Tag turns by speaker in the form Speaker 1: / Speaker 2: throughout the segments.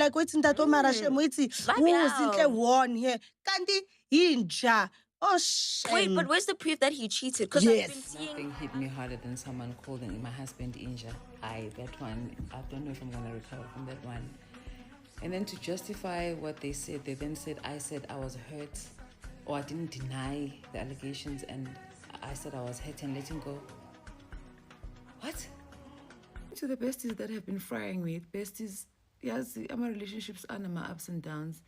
Speaker 1: like wethi ntato mara shem wethi zinhle won here kanti inja. Oh
Speaker 2: Wait, but
Speaker 1: shame.
Speaker 2: where's the proof that he cheated? Because I've been
Speaker 1: Yes.
Speaker 2: seeing.
Speaker 3: Nothing hit me harder than someone calling my husband Inja. That one, I don't know if I'm gonna recover from that one. And then to justify what they said, they then said I said I was hurt, or I didn't deny the allegations, and I said I was hurt and letting go. What? To the besties that have been frying me, besties, yes, my relationships are my ups and downs.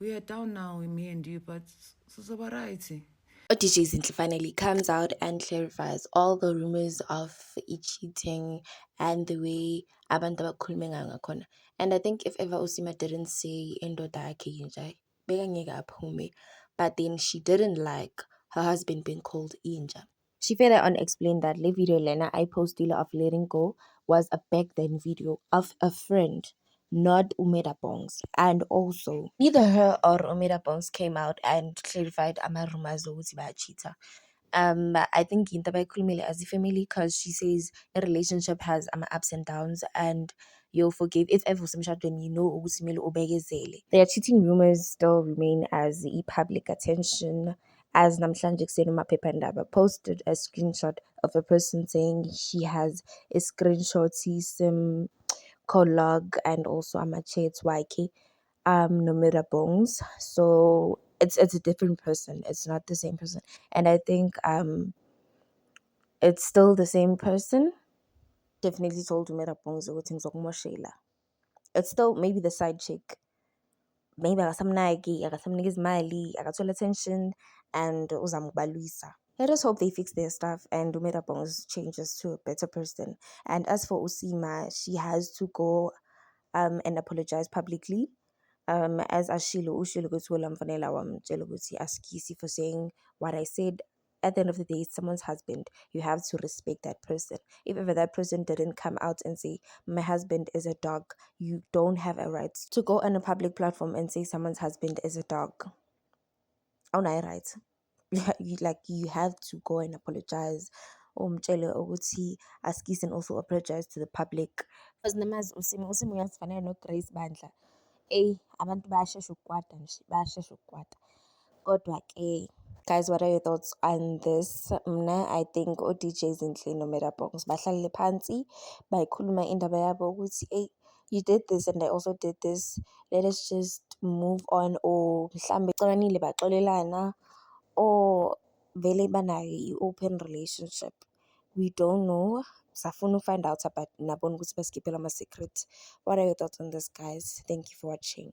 Speaker 3: We are down now, me and you, but so variety.
Speaker 2: DJ Zinhle finally comes out and clarifies all the rumors of cheating and the way abantu abakhulume ngayo ngakhona. And I think if ever Usima didn't say indoda yakhe inja, bekangeke aphume. But then she didn't like her husband being called inja. She further on explained that the video Lena I posted of letting go was a back then video of a friend, not Umeda Bongs. And also, neither her or Umeda Bongs came out and clarified ama rumors ukuthi bayachita. I think into bayikhulumile as a family because she says a relationship has ups and downs and you'll forgive if ever usemshadweni you know ukuthi kumele ubekezele. Their cheating rumors still remain as public attention as namhlanje kuseni umaphephandaba posted a screenshot of a person saying she has a screenshot sim colog and also amachets wakhe Nomira Bongs. So it's a different person. It's not the same person. And I think it's still the same person. Definitely told Nomira Bongs ukuthi ngizokumoshela. It's still maybe the side chick. Maybe akasamnaki, akasamnikeza imali, akathola attention and uzamkubalwisa. Let us hope they fix their stuff and Umeda Bongs changes to a better person. And as for Usima, she has to go and apologize publicly. As Ashilo Ushilo Gutwala Mfanela wamtshela ukuthi askisi for saying what I said. At the end of the day, it's someone's husband. You have to respect that person. If ever that person didn't come out and say, my husband is a dog, you don't have a right to go on a public platform and say someone's husband is a dog. Oh, no, right. You have to go and apologize. Umtshele ukuthi askisi and also apologize to the public. Because namazi Usimo uyasifanele no-Grace Bandla. Abantu bayashesha ukukwata nje, bayashesha ukukwata. Kodwa-ke, guys, what are your thoughts on this? Mna, I think o-DJ Zinhle noMera Bongs bahlalele phansi, bayikhuluma indaba yabo ukuthi, you did this and I also did this. Let us just move on. Or mhlambe baxabanile baxolelana, or vele banayo i-open relationship. We don't know. Safuna find out about nabona ukuthi basikhiphela ama-secret. What are your thoughts on this, guys? Thank you for watching.